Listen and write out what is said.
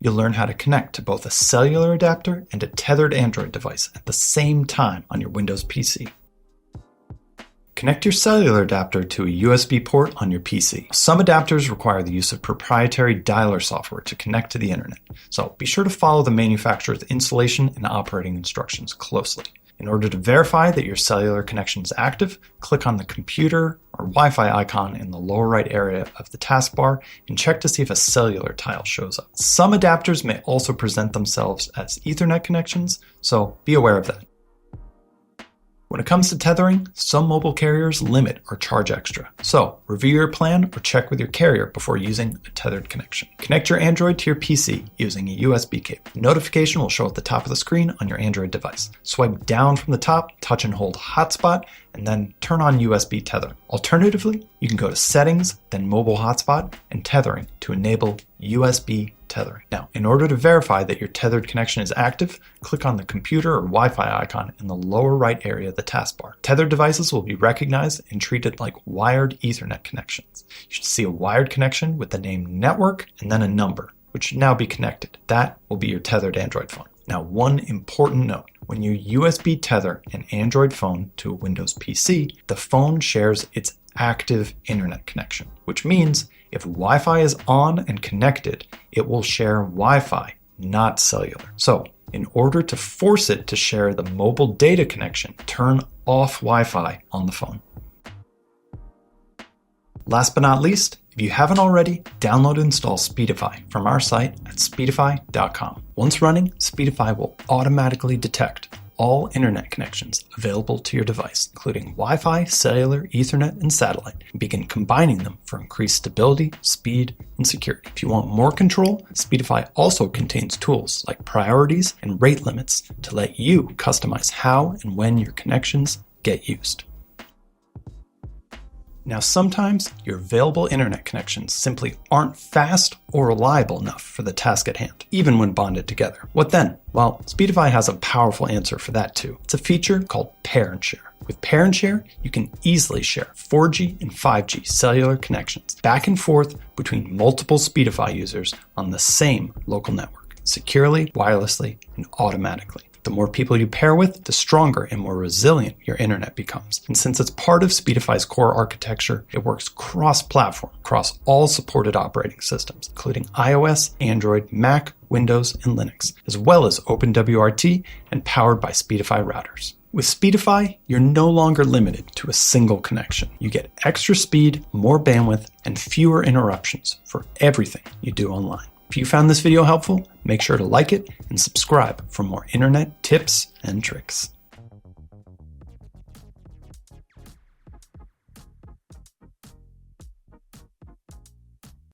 You'll learn how to connect to both a cellular adapter and a tethered Android device at the same time on your Windows PC. Connect your cellular adapter to a USB port on your PC. Some adapters require the use of proprietary dialer software to connect to the internet, so be sure to follow the manufacturer's installation and operating instructions closely. In order to verify that your cellular connection is active, click on the computer or Wi-Fi icon in the lower right area of the taskbar and check to see if a cellular tile shows up. Some adapters may also present themselves as Ethernet connections, so be aware of that. When it comes to tethering, some mobile carriers limit or charge extra. So review your plan or check with your carrier before using a tethered connection. Connect your Android to your PC using a USB cable. A notification will show at the top of the screen on your Android device. Swipe down from the top, touch and hold hotspot, and then turn on USB tethering. Alternatively, you can go to Settings, then Mobile Hotspot, and Tethering to enable USB tethering. Now, in order to verify that your tethered connection is active, click on the computer or Wi-Fi icon in the lower right area of the taskbar. Tethered devices will be recognized and treated like wired Ethernet connections. You should see a wired connection with the name network and then a number, which should now be connected. That will be your tethered Android phone. Now, one important note. When you USB tether an Android phone to a Windows PC, the phone shares its active internet connection, which means if Wi-Fi is on and connected, it will share Wi-Fi, not cellular. So, in order to force it to share the mobile data connection, turn off Wi-Fi on the phone. Last but not least, if you haven't already, download and install Speedify from our site at speedify.com. Once running, Speedify will automatically detect all internet connections available to your device, including Wi-Fi, cellular, Ethernet, and satellite, and begin combining them for increased stability, speed, and security. If you want more control, Speedify also contains tools like priorities and rate limits to let you customize how and when your connections get used. Now, sometimes your available internet connections simply aren't fast or reliable enough for the task at hand, even when bonded together. What then? Well, Speedify has a powerful answer for that too. It's a feature called Pair and Share. With Pair and Share, you can easily share 4G and 5G cellular connections back and forth between multiple Speedify users on the same local network, securely, wirelessly, and automatically. The more people you pair with, the stronger and more resilient your internet becomes. And since it's part of Speedify's core architecture, it works cross-platform across all supported operating systems, including iOS, Android, Mac, Windows, and Linux, as well as OpenWrt and powered by Speedify routers. With Speedify, you're no longer limited to a single connection. You get extra speed, more bandwidth, and fewer interruptions for everything you do online. If you found this video helpful, make sure to like it and subscribe for more internet tips and tricks.